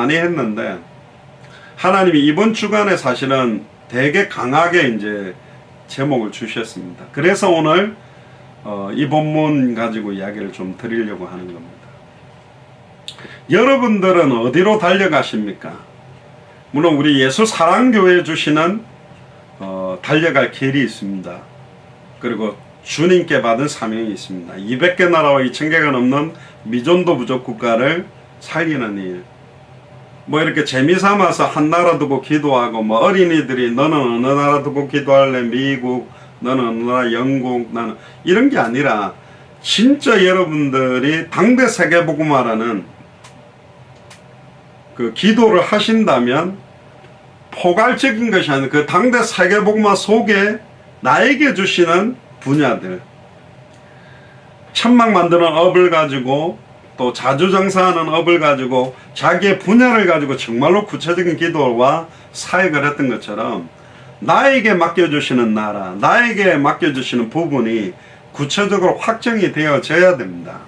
많이 했는데 하나님이 이번 주간에 사실은 되게 강하게 이제 제목을 주셨습니다. 그래서 오늘 이 본문 가지고 이야기를 좀 드리려고 하는 겁니다. 여러분들은 어디로 달려가십니까? 물론 우리 예수 사랑교회 주시는 달려갈 길이 있습니다. 그리고 주님께 받은 사명이 있습니다. 200개 나라와 2000개가 넘는 미전도 부족 국가를 살리는 일. 뭐 이렇게 재미삼아서 한 나라 두고 기도하고, 뭐 어린이들이 너는 어느 나라 두고 기도할래? 미국, 너는 어느 나라? 영국, 나는 이런 게 아니라 진짜 여러분들이 당대 세계복음화라는 그 기도를 하신다면 포괄적인 것이 아니라 그 당대 세계복음화 속에 나에게 주시는 분야들, 천막 만드는 업을 가지고 또 자주장사하는 업을 가지고 자기의 분야를 가지고 정말로 구체적인 기도와 사역을 했던 것처럼 나에게 맡겨주시는 나라, 나에게 맡겨주시는 부분이 구체적으로 확정이 되어져야 됩니다.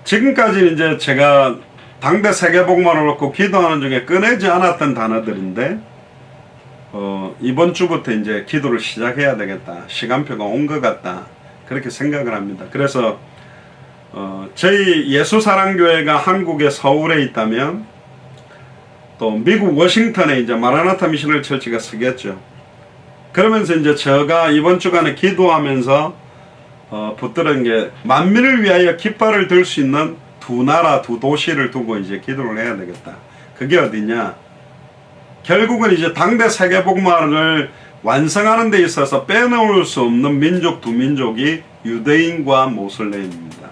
지금까지 이제 제가 당대 세계복음화를 놓고 기도하는 중에 꺼내지 않았던 단어들인데 이번 주부터 이제 기도를 시작해야 되겠다. 시간표가 온 것 같다. 그렇게 생각을 합니다. 그래서 저희 예수사랑교회가 한국의 서울에 있다면 또 미국 워싱턴에 이제 마라나타 미셔널 처치가 서겠죠. 그러면서 이제 제가 이번 주간에 기도하면서 붙들은 게 만민을 위하여 깃발을 들 수 있는 두 나라 두 도시를 두고 이제 기도를 해야 되겠다. 그게 어디냐? 결국은 이제 당대 세계복음화를 완성하는 데 있어서 빼놓을 수 없는 민족 두 민족이 유대인과 모슬렘입니다.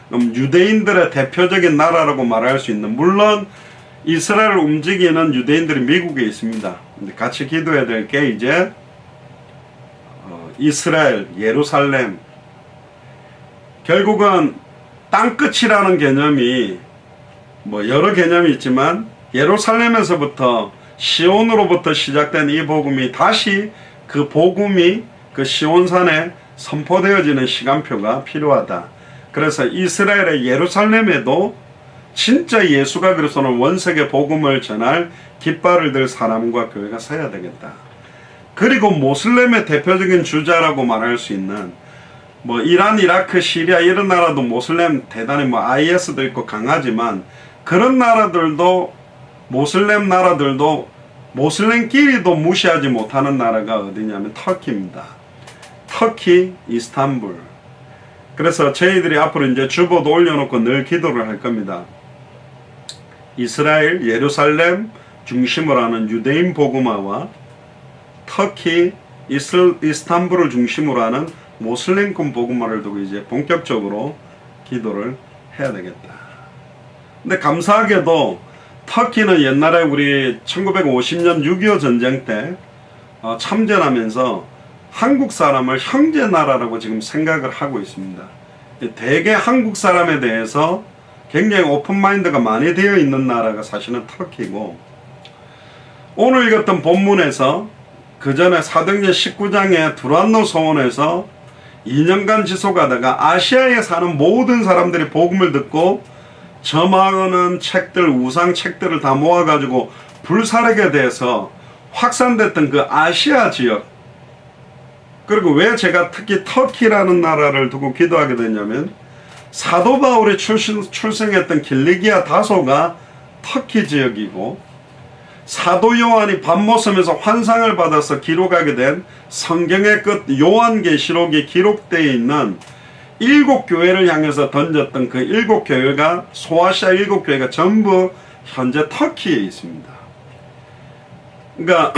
그럼 유대인들의 대표적인 나라라고 말할 수 있는, 물론 이스라엘을 움직이는 유대인들이 미국에 있습니다. 근데 같이 기도해야 될 게 이제 이스라엘, 예루살렘. 결국은 땅끝이라는 개념이 뭐 여러 개념이 있지만 예루살렘에서부터 시온으로부터 시작된 이 복음이 다시 그 복음이 그 시온산에 선포되어지는 시간표가 필요하다. 그래서 이스라엘의 예루살렘에도 진짜 예수가 그리스도는 원색의 복음을 전할 깃발을 들 사람과 교회가 서야 되겠다. 그리고 모슬렘의 대표적인 주자라고 말할 수 있는 뭐 이란, 이라크, 시리아 이런 나라도 모슬렘 대단히 뭐 IS도 있고 강하지만 그런 나라들도 모슬렘 나라들도 모슬렘끼리도 무시하지 못하는 나라가 어디냐면 터키입니다. 터키, 이스탄불. 그래서 저희들이 앞으로 이제 주보도 올려놓고 늘 기도를 할 겁니다. 이스라엘, 예루살렘 중심으로 하는 유대인 복음화와 터키, 이스탄불을 중심으로 하는 모슬렘권 복음화를 두고 이제 본격적으로 기도를 해야 되겠다. 근데 감사하게도 터키는 옛날에 우리 1950년 6.25 전쟁 때 참전하면서 한국 사람을 형제 나라라고 지금 생각을 하고 있습니다. 대개 한국 사람에 대해서 굉장히 오픈마인드가 많이 되어 있는 나라가 사실은 터키고, 오늘 읽었던 본문에서 그 전에 사도행전 19장에 두란노 소원에서 2년간 지속하다가 아시아에 사는 모든 사람들이 복음을 듣고 점하는 책들, 우상 책들을 다 모아가지고 불사르게 돼서 확산됐던 그 아시아 지역, 그리고 왜 제가 특히 터키라는 나라를 두고 기도하게 됐냐면 사도 바울이 출생했던 길리기아 다소가 터키 지역이고, 사도 요한이 밤모섬에서 환상을 받아서 기록하게 된 성경의 끝 요한계시록이 기록되어 있는 7교회를 향해서 던졌던 그 7교회가, 소아시아 7교회가 전부 현재 터키에 있습니다. 그러니까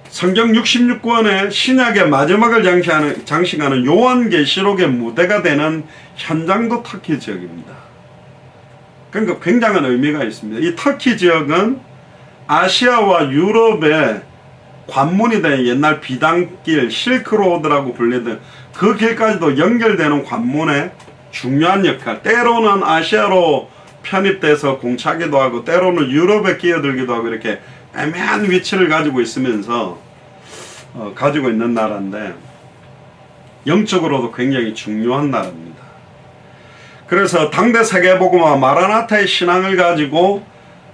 성경 66권의 신약의 마지막을 장식하는 요한계시록의 무대가 되는 현장도 터키 지역입니다. 그러니까 굉장한 의미가 있습니다. 이 터키 지역은 아시아와 유럽의 관문이 된 옛날 비단길, 실크로드라고 불리던 그 길까지도 연결되는 관문의 중요한 역할, 때로는 아시아로 편입돼서 공차기도 하고 때로는 유럽에 끼어들기도 하고 이렇게 애매한 위치를 가지고 있으면서 가지고 있는 나라인데 영적으로도 굉장히 중요한 나라입니다. 그래서 당대 세계복음화 마라나타의 신앙을 가지고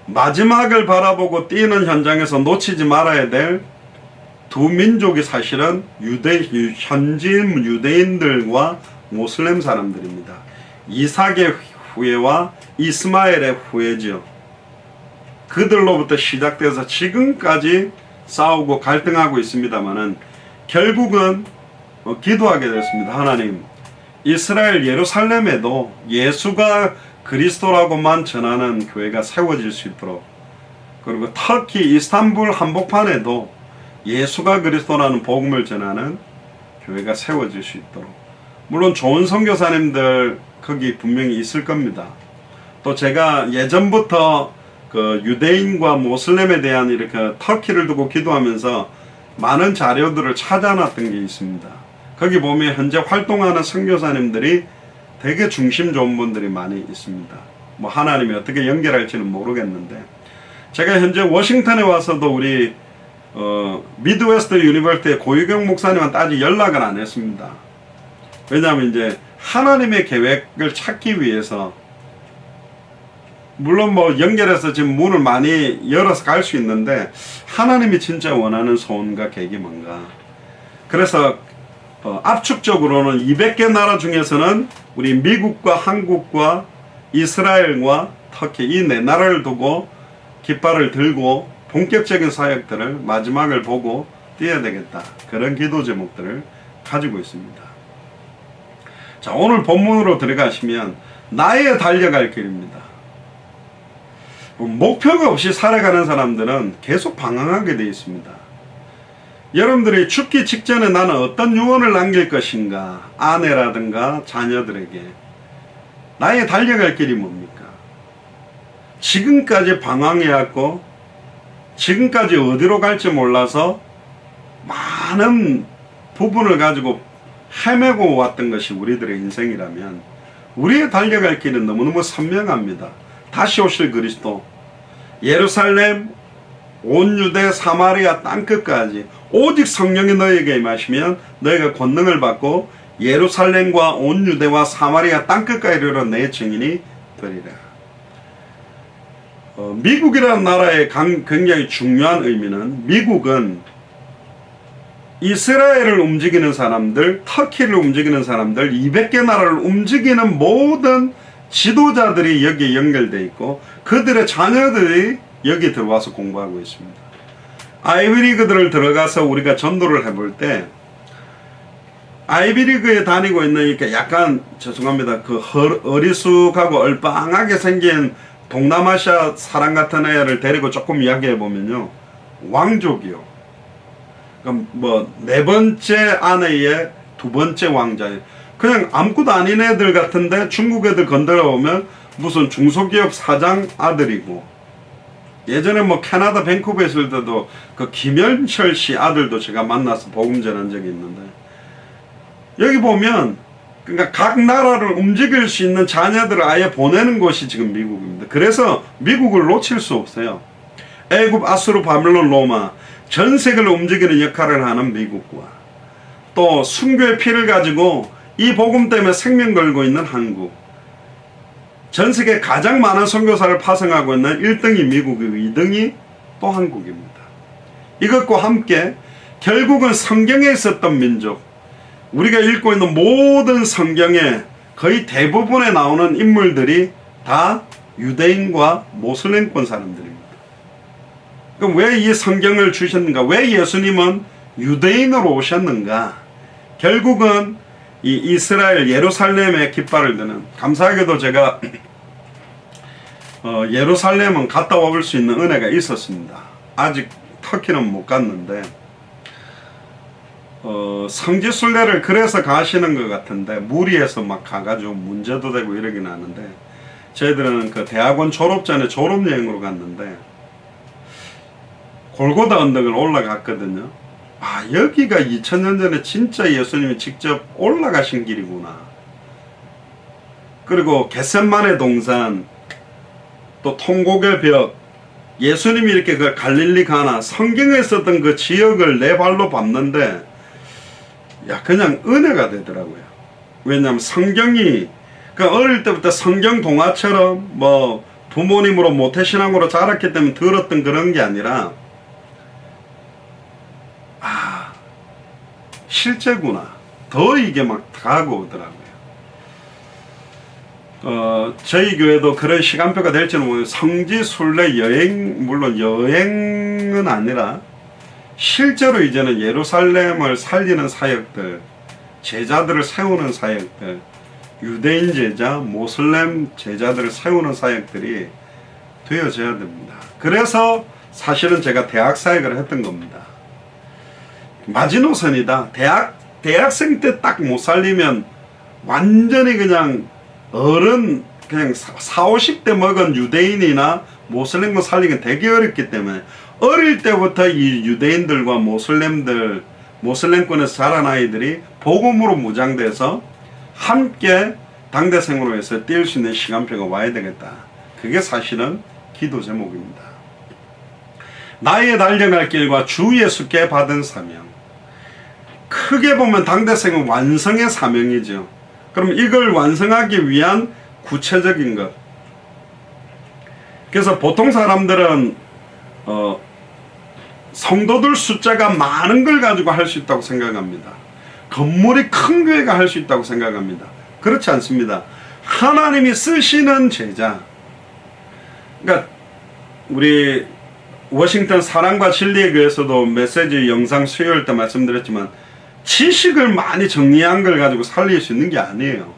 마지막을 바라보고 뛰는 현장에서 놓치지 말아야 될 두 민족이 사실은 현지인 유대인들과 모슬렘 사람들입니다. 이삭의 후예와 이스마엘의 후예죠. 그들로부터 시작돼서 지금까지 싸우고 갈등하고 있습니다만은 결국은 기도하게 됐습니다. 하나님, 이스라엘 예루살렘에도 예수가 그리스도라고만 전하는 교회가 세워질 수 있도록, 그리고 터키 이스탄불 한복판에도 예수가 그리스도라는 복음을 전하는 교회가 세워질 수 있도록, 물론 좋은 선교사님들 거기 분명히 있을 겁니다. 또 제가 예전부터 그 유대인과 모슬렘에 대한 이렇게 터키를 두고 기도하면서 많은 자료들을 찾아놨던 게 있습니다. 거기 보면 현재 활동하는 선교사님들이 되게 중심 좋은 분들이 많이 있습니다. 뭐 하나님이 어떻게 연결할지는 모르겠는데, 제가 현재 워싱턴에 와서도 우리 미드웨스트 유니버시티의 고유경 목사님한테 아직 연락을 안 했습니다. 왜냐하면 이제 하나님의 계획을 찾기 위해서, 물론 뭐 연결해서 지금 문을 많이 열어서 갈 수 있는데 하나님이 진짜 원하는 소원과 계획이 뭔가. 그래서 압축적으로는 200개 나라 중에서는 우리 미국과 한국과 이스라엘과 터키 이 네 나라를 두고 깃발을 들고 본격적인 사역들을 마지막을 보고 뛰어야 되겠다, 그런 기도 제목들을 가지고 있습니다. 자, 오늘 본문으로 들어가시면 나의 달려갈 길입니다. 목표가 없이 살아가는 사람들은 계속 방황하게 되어 있습니다. 여러분들이 죽기 직전에 나는 어떤 유언을 남길 것인가, 아내라든가 자녀들에게 나의 달려갈 길이 뭡니까? 지금까지 방황해왔고 지금까지 어디로 갈지 몰라서 많은 부분을 가지고 헤매고 왔던 것이 우리들의 인생이라면 우리의 달려갈 길은 너무너무 선명합니다. 다시 오실 그리스도, 예루살렘, 온 유대 사마리아 땅끝까지 오직 성령이 너에게 임하시면 너희가 권능을 받고 예루살렘과 온 유대와 사마리아 땅끝까지 이르러 내 증인이 되리라. 미국이라는 나라의 굉장히 중요한 의미는, 미국은 이스라엘을 움직이는 사람들, 터키를 움직이는 사람들, 200개 나라를 움직이는 모든 지도자들이 여기에 연결되어 있고 그들의 자녀들이 여기 들어와서 공부하고 있습니다. 아이비리그들을 들어가서 우리가 전도를 해볼 때 아이비리그에 다니고 있는, 이렇게 약간 죄송합니다, 그 어리숙하고 얼빵하게 생긴 동남아시아 사람 같은 애를 데리고 조금 이야기해 보면요, 왕족이요. 그럼 뭐 네 번째 아내의 두 번째 왕자예요. 그냥 아무것도 아닌 애들 같은데 중국 애들 건드려 보면 무슨 중소기업 사장 아들이고, 예전에 뭐 캐나다 밴쿠버에 있을 때도 그 김현철 씨 아들도 제가 만나서 복음 전한 적이 있는데, 여기 보면 그러니까 각 나라를 움직일 수 있는 자녀들을 아예 보내는 곳이 지금 미국입니다. 그래서 미국을 놓칠 수 없어요. 애굽, 아수르, 바벨론, 로마 전 세계를 움직이는 역할을 하는 미국과 또 순교의 피를 가지고 이 복음 때문에 생명 걸고 있는 한국, 전 세계 가장 많은 선교사를 파송하고 있는 1등이 미국이고 2등이 또 한국입니다. 이것과 함께 결국은 성경에 있었던 민족, 우리가 읽고 있는 모든 성경에 거의 대부분에 나오는 인물들이 다 유대인과 모슬렘권 사람들입니다. 그럼 왜 이 성경을 주셨는가? 왜 예수님은 유대인으로 오셨는가? 결국은 이 이스라엘 예루살렘의 깃발을 드는, 감사하게도 제가 예루살렘은 갔다 와볼 수 있는 은혜가 있었습니다. 아직 터키는 못 갔는데 성지순례를 그래서 가시는 것 같은데 무리해서 막 가가지고 문제도 되고 이러긴 하는데, 저희들은 그 대학원 졸업 전에 졸업여행으로 갔는데 골고다 언덕을 올라갔거든요. 아, 여기가 2000년 전에 진짜 예수님이 직접 올라가신 길이구나. 그리고 겟셋마네 동산, 또 통곡의 벽, 예수님이 이렇게 그 갈릴리 가나 성경에 있었던 그 지역을 내 발로 밟는데 야, 그냥 은혜가 되더라고요. 왜냐하면 성경이 그러니까 어릴 때부터 성경 동화처럼 뭐 부모님으로 모태신앙으로 자랐기 때문에 들었던 그런 게 아니라 실제구나. 더 이게 막 다가오더라고요. 저희 교회도 그런 시간표가 될지는 모르겠어요. 성지 순례 여행, 물론 여행은 아니라 실제로 이제는 예루살렘을 살리는 사역들, 제자들을 세우는 사역들, 유대인 제자, 모슬렘 제자들을 세우는 사역들이 되어져야 됩니다. 그래서 사실은 제가 대학 사역을 했던 겁니다. 마지노선이다. 대학생 때 딱 못 살리면 완전히 그냥 어른, 그냥 40, 50대 먹은 유대인이나 모슬렘을 살리긴 되게 어렵기 때문에 어릴 때부터 이 유대인들과 모슬렘권에서 자란 아이들이 복음으로 무장돼서 함께 당대생으로 해서 뛸 수 있는 시간표가 와야 되겠다. 그게 사실은 기도 제목입니다. 나의 달려갈 길과 주 예수께 받은 사명. 크게 보면 당대생은 완성의 사명이죠. 그럼 이걸 완성하기 위한 구체적인 것. 그래서 보통 사람들은 성도들 숫자가 많은 걸 가지고 할 수 있다고 생각합니다. 건물이 큰 교회가 할 수 있다고 생각합니다. 그렇지 않습니다. 하나님이 쓰시는 제자. 그러니까 우리 워싱턴 사랑과 진리의 교회에서도 메시지 영상 수요일 때 말씀드렸지만 지식을 많이 정리한 걸 가지고 살릴 수 있는 게 아니에요.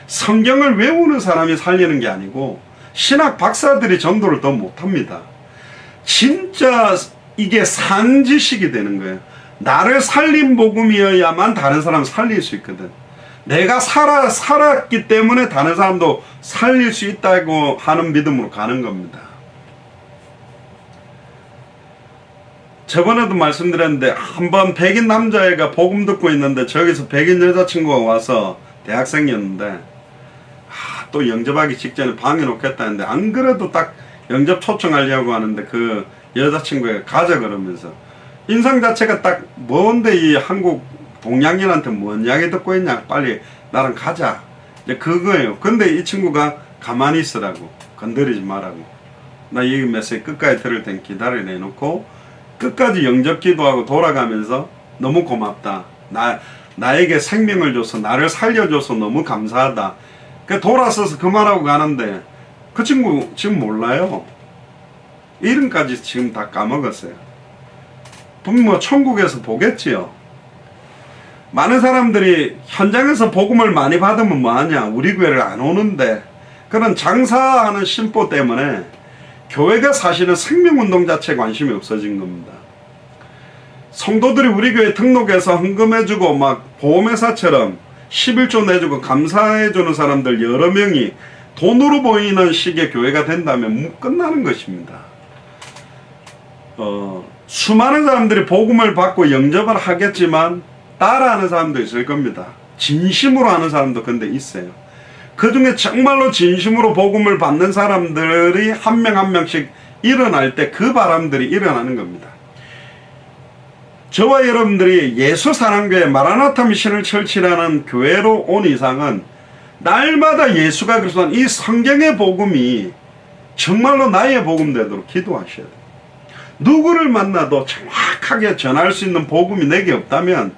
성경을 외우는 사람이 살리는 게 아니고 신학 박사들이 전도를 더 못합니다. 진짜 이게 산지식이 되는 거예요. 나를 살린 복음이어야만 다른 사람 살릴 수 있거든. 내가 살았기 때문에 다른 사람도 살릴 수 있다고 하는 믿음으로 가는 겁니다. 저번에도 말씀드렸는데 한번 백인 남자애가 복음 듣고 있는데 저기서 백인 여자친구가 와서 대학생이었는데 또 영접하기 직전에 방해 놓겠다 했는데 안 그래도 딱 영접 초청하려고 하는데 그 여자친구가 가자 그러면서 인상 자체가 딱 뭔데 이 한국 동양인한테 뭔 이야기 듣고 있냐 빨리 나랑 가자 이제 그거예요. 근데 이 친구가 가만히 있으라고 건드리지 말라고 나 이 메시지 끝까지 들을 땐 기다려 내놓고 끝까지 영접 기도하고 돌아가면서 너무 고맙다. 나에게 생명을 줘서 나를 살려줘서 너무 감사하다. 그 돌아서서 그 말하고 가는데 그 친구 지금 몰라요. 이름까지 지금 다 까먹었어요. 분명 뭐 천국에서 보겠지요. 많은 사람들이 현장에서 복음을 많이 받으면 뭐하냐 우리 교회를 안 오는데 그런 장사하는 심보 때문에 교회가 사실은 생명운동 자체에 관심이 없어진 겁니다. 성도들이 우리 교회 등록해서 헌금해주고 막 보험회사처럼 11조 내주고 감사해주는 사람들 여러 명이 돈으로 보이는 식의 교회가 된다면 끝나는 것입니다. 수많은 사람들이 복음을 받고 영접을 하겠지만 따라하는 사람도 있을 겁니다. 진심으로 하는 사람도 근데 있어요. 그 중에 정말로 진심으로 복음을 받는 사람들이 한 명 한 명씩 일어날 때 그 바람들이 일어나는 겁니다. 저와 여러분들이 예수사랑교회 마라나타 미션을 철치라는 교회로 온 이상은 날마다 예수가 그리스도한 이 성경의 복음이 정말로 나의 복음 되도록 기도하셔야 돼요. 누구를 만나도 정확하게 전할 수 있는 복음이 내게 없다면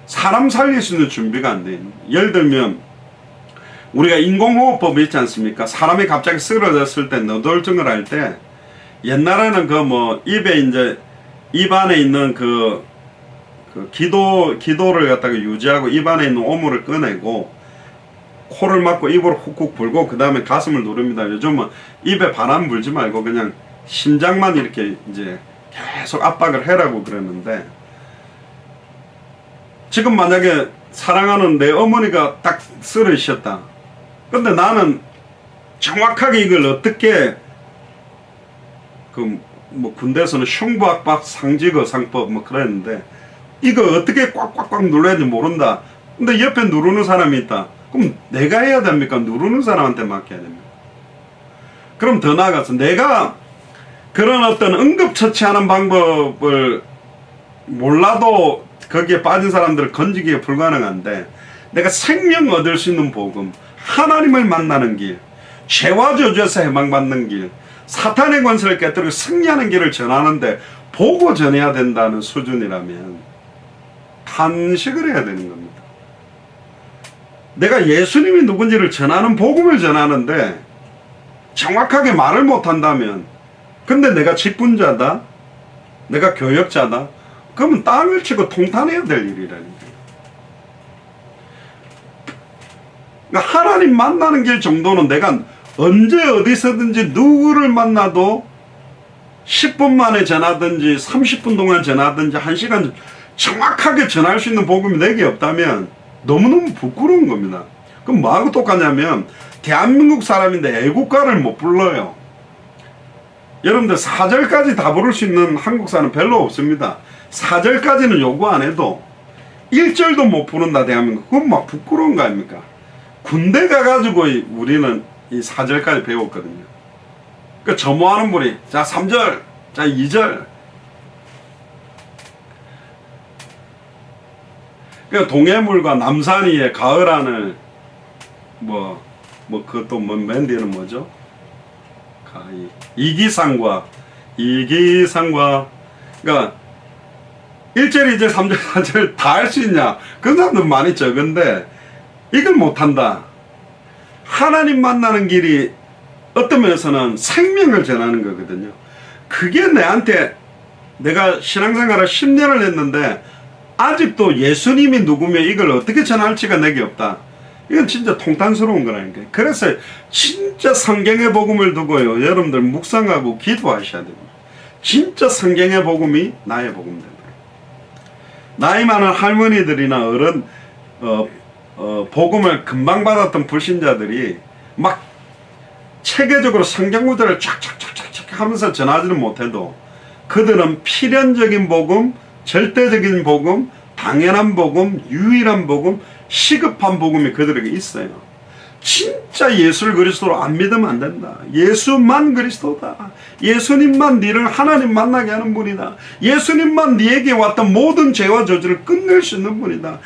사람 살릴 수 있는 준비가 안 돼요. 예를 들면 우리가 인공호흡법이 있지 않습니까? 사람이 갑자기 쓰러졌을 때 너덜증을 할 때 옛날에는 그 뭐 입에 이제 입 안에 있는 그 기도를 갖다가 유지하고 입 안에 있는 오물을 꺼내고 코를 막고 입으로 훅훅 불고 그 다음에 가슴을 누릅니다. 요즘은 입에 바람 불지 말고 그냥 심장만 이렇게 이제 계속 압박을 해라고 그러는데 지금 만약에 사랑하는 내 어머니가 딱 쓰러지셨다. 근데 나는 정확하게 이걸 어떻게 뭐 군대에서는 흉부압박 상지거상법 뭐 그랬는데 이거 어떻게 꽉꽉꽉 눌러야 되는지 모른다. 근데 옆에 누르는 사람이 있다. 그럼 내가 해야 됩니까? 누르는 사람한테 맡겨야 됩니까? 그럼 더 나아가서 내가 그런 어떤 응급처치하는 방법을 몰라도 거기에 빠진 사람들을 건지기가 불가능한데 내가 생명 얻을 수 있는 복음, 하나님을 만나는 길, 죄와 저주에서 해방받는 길, 사탄의 권세를 깨뜨리고 승리하는 길을 전하는데 보고 전해야 된다는 수준이라면 탄식을 해야 되는 겁니다. 내가 예수님이 누군지를 전하는 복음을 전하는데 정확하게 말을 못한다면, 근데 내가 직분자다, 내가 교역자다, 그러면 땅을 치고 통탄해야 될 일이라는 거예요. 그러니까 하나님 만나는 길 정도는 내가 언제 어디서든지 누구를 만나도 10분 만에 전하든지 30분 동안 전하든지 1시간 정확하게 전할 수 있는 복음이 내게 없다면 너무너무 부끄러운 겁니다. 그럼 뭐하고 똑같냐면 대한민국 사람인데 애국가를 못 불러요. 여러분들 4절까지 다 부를 수 있는 한국사는 별로 없습니다. 4절까지는 요구 안 해도 1절도 못 부른다 대한민국. 그건 막 부끄러운 거 아닙니까? 군대 가가지고 우리는 이 4절까지 배웠거든요. 그 점호하는 분이 자 3절, 자 2절. 그 동해물과 남산이의 가을하늘 그것도 맨 뒤에는 뭐죠? 이기상과 그러니까 1절, 2절, 3절, 4절 다 할 수 있냐? 그런 사람들 많이 적은데 이걸 못한다. 하나님 만나는 길이 어떤 면에서는 생명을 전하는 거거든요. 그게 내한테, 내가 신앙생활을 10년을 했는데 아직도 예수님이 누구며 이걸 어떻게 전할지가 내게 없다. 이건 진짜 통탄스러운 거라니까요. 그래서 진짜 성경의 복음을 두고요, 여러분들 묵상하고 기도하셔야 됩니다. 진짜 성경의 복음이 나의 복음 된다. 나이 많은 할머니들이나 어른 복음을 금방 받았던 불신자들이 막 체계적으로 성경 구절을 쫙쫙쫙쫙 하면서 전하지는 못해도 그들은 필연적인 복음, 절대적인 복음, 당연한 복음, 유일한 복음, 시급한 복음이 그들에게 있어요. 진짜 예수를 그리스도로 안 믿으면 안 된다. 예수만 그리스도다. 예수님만 너를 하나님 만나게 하는 분이다. 예수님만 네게 왔던 모든 죄와 저주를 끝낼 수 있는 분이다.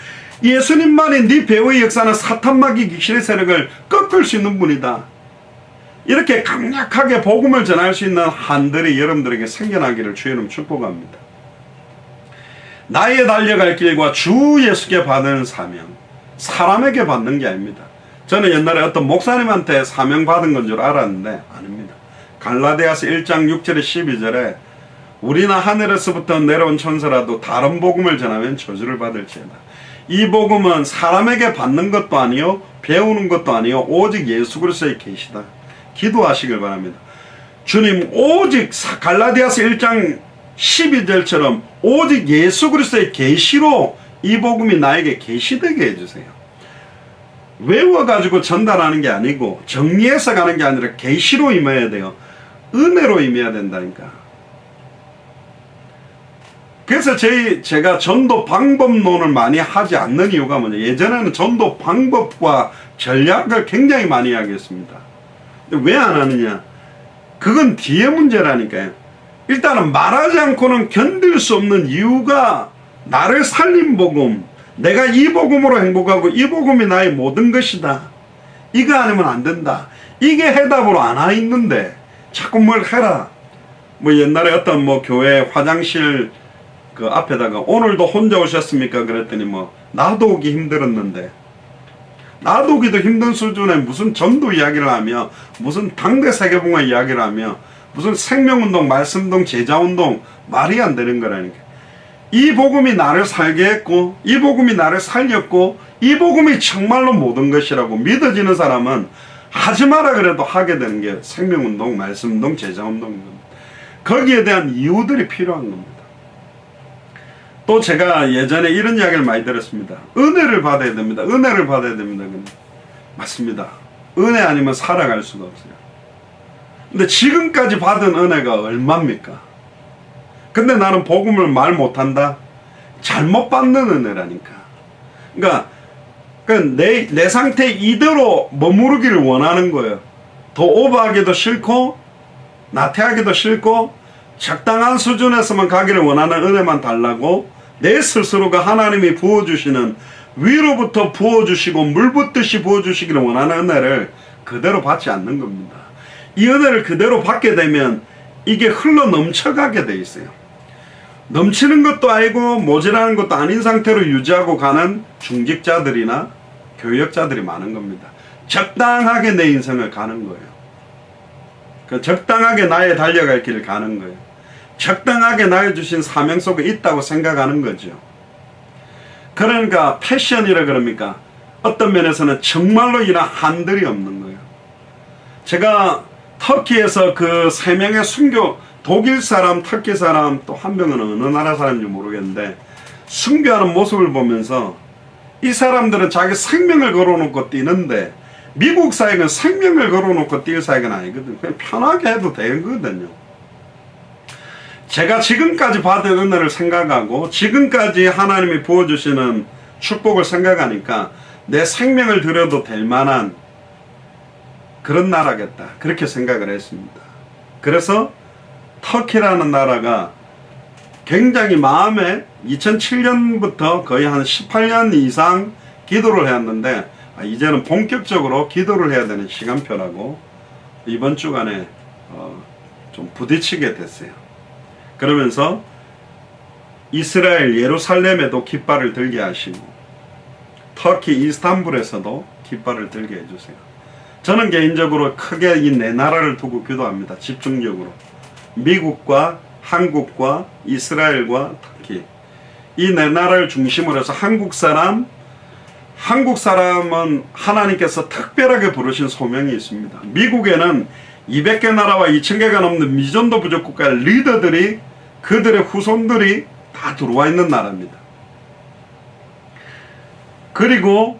예수님만이 네 배후의 역사는 사탄 마귀 귀신의 세력을 꺾을 수 있는 분이다. 이렇게 강력하게 복음을 전할 수 있는 한들이 여러분들에게 생겨나기를 주여는 축복합니다. 나의 달려갈 길과 주 예수께 받은 사명, 사람에게 받는 게 아닙니다. 저는 옛날에 어떤 목사님한테 사명 받은 건 줄 알았는데 아닙니다. 갈라디아서 1장 6절에 12절에 우리나 하늘에서부터 내려온 천사라도 다른 복음을 전하면 저주를 받을지어다. 이 복음은 사람에게 받는 것도 아니요 배우는 것도 아니요 오직 예수 그리스도의 계시다. 기도하시길 바랍니다. 주님, 오직 갈라디아서 1장 12절처럼 오직 예수 그리스도의 계시로 이 복음이 나에게 계시되게 해주세요. 외워가지고 전달하는 게 아니고 정리해서 가는 게 아니라 계시로 임해야 돼요. 은혜로 임해야 된다니까. 그래서 제가 전도 방법론을 많이 하지 않는 이유가 뭐냐, 예전에는 전도 방법과 전략을 굉장히 많이 하겠습니다. 왜 안 하느냐, 그건 뒤에 문제라니까요. 일단은 말하지 않고는 견딜 수 없는 이유가 나를 살린 복음, 내가 이 복음으로 행복하고 이 복음이 나의 모든 것이다, 이거 아니면 안 된다, 이게 해답으로 안 와 있는데 자꾸 뭘 해라. 옛날에 어떤 교회 화장실 그 앞에다가 오늘도 혼자 오셨습니까 그랬더니 놔두기 힘들었는데, 놔두기도 힘든 수준의 무슨 전도 이야기를 하며 무슨 당대 세계봉화 이야기를 하며 무슨 생명운동, 말씀운동, 제자운동, 말이 안 되는 거라니까. 이 복음이 나를 살게 했고 이 복음이 나를 살렸고 이 복음이 정말로 모든 것이라고 믿어지는 사람은 하지 마라 그래도 하게 되는 게 생명운동, 말씀운동, 제자운동인 겁니다. 거기에 대한 이유들이 필요한 겁니다. 또 제가 예전에 이런 이야기를 많이 들었습니다. 은혜를 받아야 됩니다. 은혜를 받아야 됩니다. 맞습니다. 은혜 아니면 살아갈 수가 없어요. 근데 지금까지 받은 은혜가 얼마입니까? 근데 나는 복음을 말 못한다? 잘못 받는 은혜라니까. 그러니까 내 상태 이대로 머무르기를 원하는 거예요. 더 오버하기도 싫고 나태하기도 싫고 적당한 수준에서만 가기를 원하는 은혜만 달라고 내 스스로가 하나님이 부어주시는 위로부터 부어주시고 물 붓듯이 부어주시기를 원하는 은혜를 그대로 받지 않는 겁니다. 이 은혜를 그대로 받게 되면 이게 흘러 넘쳐가게 돼 있어요. 넘치는 것도 아니고 모자라는 것도 아닌 상태로 유지하고 가는 중직자들이나 교역자들이 많은 겁니다. 적당하게 내 인생을 가는 거예요. 적당하게 나의 달려갈 길을 가는 거예요. 적당하게 나의 주신 사명 속에 있다고 생각하는 거죠. 그러니까 패션이라 그럽니까? 어떤 면에서는 정말로 이런 한들이 없는 거예요. 제가 터키에서 그 3명의 순교, 독일 사람, 터키 사람, 또 한 명은 어느 나라 사람인지 모르겠는데 순교하는 모습을 보면서 이 사람들은 자기 생명을 걸어놓고 뛰는데 미국 사역은 생명을 걸어놓고 뛸 사역은 아니거든요. 그냥 편하게 해도 되거든요. 제가 지금까지 받은 은혜를 생각하고 지금까지 하나님이 부어주시는 축복을 생각하니까 내 생명을 드려도 될 만한 그런 나라겠다, 그렇게 생각을 했습니다. 그래서 터키라는 나라가 굉장히 마음에 2007년부터 거의 한 18년 이상 기도를 해왔는데 이제는 본격적으로 기도를 해야 되는 시간표라고 이번 주간에 좀 부딪히게 됐어요. 그러면서 이스라엘 예루살렘에도 깃발을 들게 하시고 터키 이스탄불에서도 깃발을 들게 해주세요. 저는 개인적으로 크게 이 네 나라를 두고 기도합니다. 집중적으로 미국과 한국과 이스라엘과 터키, 이 네 나라를 중심으로 해서 한국 사람은 하나님께서 특별하게 부르신 소명이 있습니다. 미국에는 200개 나라와 2000개가 넘는 미전도 부족 국가의 리더들이, 그들의 후손들이 다 들어와 있는 나라입니다. 그리고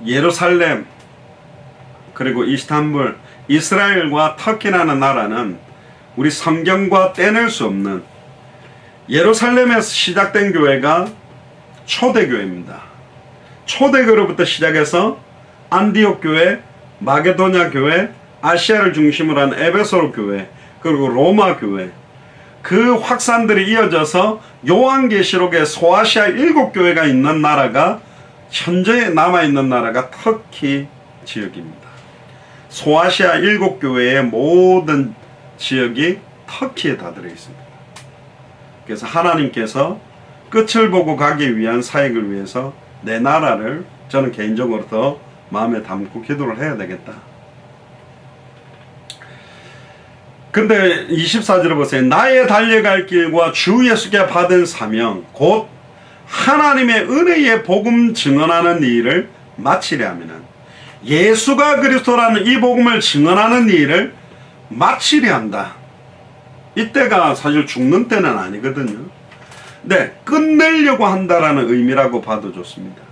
예루살렘, 그리고 이스탄불, 이스라엘과 터키라는 나라는 우리 성경과 떼낼 수 없는, 예루살렘에서 시작된 교회가 초대교회입니다. 초대교회로부터 시작해서 안디옥 교회, 마게도냐 교회, 아시아를 중심으로 한 에베소 교회, 그리고 로마 교회, 그 확산들이 이어져서 요한계시록에 소아시아 7교회가 있는 나라가, 현재 남아있는 나라가 터키 지역입니다. 소아시아 7교회의 모든 지역이 터키에 다 들어있습니다. 그래서 하나님께서 끝을 보고 가기 위한 사역을 위해서 내 나라를 저는 개인적으로 더 마음에 담고 기도를 해야 되겠다. 근데 24절을 보세요. 나의 달려갈 길과 주 예수께 받은 사명 곧 하나님의 은혜의 복음 증언하는 일을 마치려 하면은, 예수가 그리스도라는 이 복음을 증언하는 일을 마치려 한다. 이때가 사실 죽는 때는 아니거든요. 네, 끝내려고 한다라는 의미라고 봐도 좋습니다.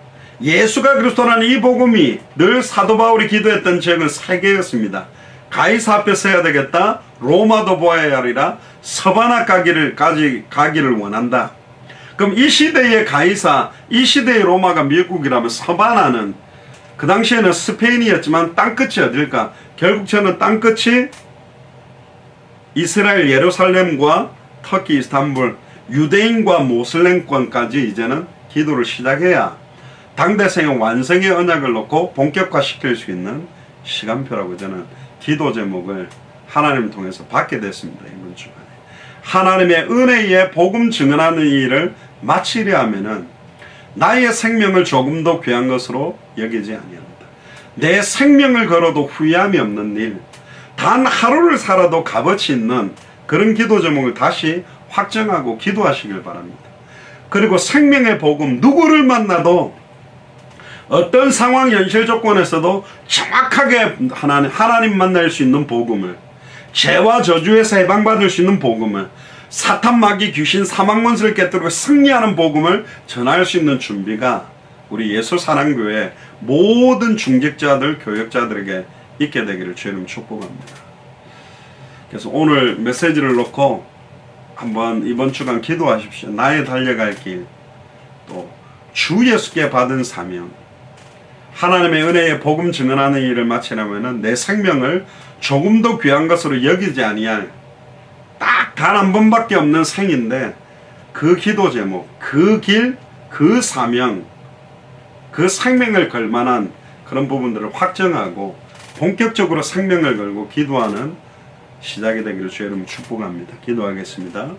예수가 그리스도라는 이 복음이 늘 사도 바울이 기도했던 지역은 3개였습니다. 가이사 앞에 서야 되겠다, 로마도 보아야 하리라, 서바나 가기를 원한다. 그럼 이 시대의 가이사, 이 시대의 로마가 미국이라면 서바나는 그 당시에는 스페인이었지만 땅끝이 어딜까? 결국 저는 땅끝이 이스라엘 예루살렘과 터키 이스탄불, 유대인과 모슬렘권까지 이제는 기도를 시작해야 당대생의 완성의 언약을 놓고 본격화시킬 수 있는 시간표라고 저는 기도 제목을 하나님을 통해서 받게 됐습니다. 이번 주간에 하나님의 은혜의 복음 증언하는 일을 마치려 하면은 나의 생명을 조금 더 귀한 것으로 여기지 아니합니다. 내 생명을 걸어도 후회함이 없는 일, 단 하루를 살아도 값어치 있는 그런 기도 제목을 다시 확정하고 기도하시길 바랍니다. 그리고 생명의 복음, 누구를 만나도 어떤 상황 현실 조건에서도 정확하게 하나님 만날 수 있는 복음을, 죄와 저주에서 해방받을 수 있는 복음을, 사탄 마귀 귀신 사망 원수를 깨뜨리고 승리하는 복음을 전할 수 있는 준비가 우리 예수사랑교회 모든 중직자들, 교역자들에게 있게 되기를 주님 축복합니다. 그래서 오늘 메시지를 놓고 한번 이번 주간 기도하십시오. 나의 달려갈 길, 또 주 예수께 받은 사명, 하나님의 은혜의 복음 증언하는 일을 마치려면 내 생명을 조금 더 귀한 것으로 여기지 아니할, 딱 단 한 번밖에 없는 생인데 그 기도 제목, 그 길, 그 사명, 그 생명을 걸 만한 그런 부분들을 확정하고 본격적으로 생명을 걸고 기도하는 시작이 되기를 주의 이름으로 축복합니다. 기도하겠습니다.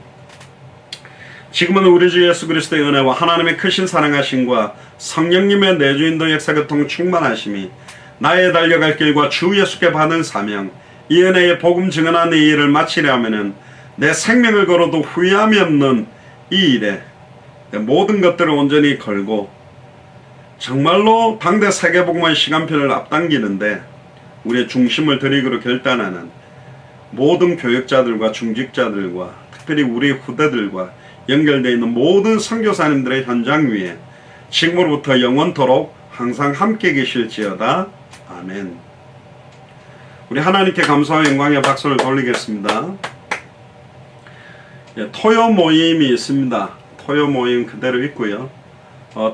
지금은 우리 주 예수 그리스도의 은혜와 하나님의 크신 사랑하심과 성령님의 내주인도 역사교통 충만하심이 나의 달려갈 길과 주 예수께 받은 사명, 이 은혜의 복음 증언한 이 일을 마치려 하면은 내 생명을 걸어도 후회함이 없는 이 일에 내 모든 것들을 온전히 걸고 정말로 당대 세계복음의 시간표를 앞당기는데 우리의 중심을 드리기로 결단하는 모든 교역자들과 중직자들과 특별히 우리 후대들과 연결되어 있는 모든 선교사님들의 현장 위에 지금으로부터 영원토록 항상 함께 계실지어다. 아멘. 우리 하나님께 감사와 영광의 박수를 돌리겠습니다. 토요 모임이 있습니다. 토요 모임 그대로 있고요.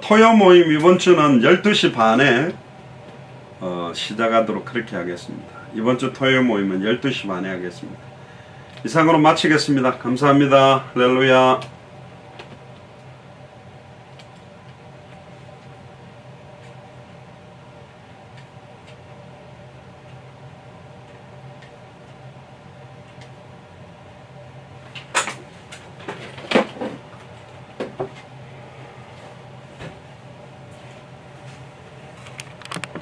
토요 모임 이번 주는 12시 반에 시작하도록 그렇게 하겠습니다. 이번 주 토요 모임은 12시 반에 하겠습니다. 이상으로 마치겠습니다. 감사합니다. 할렐루야.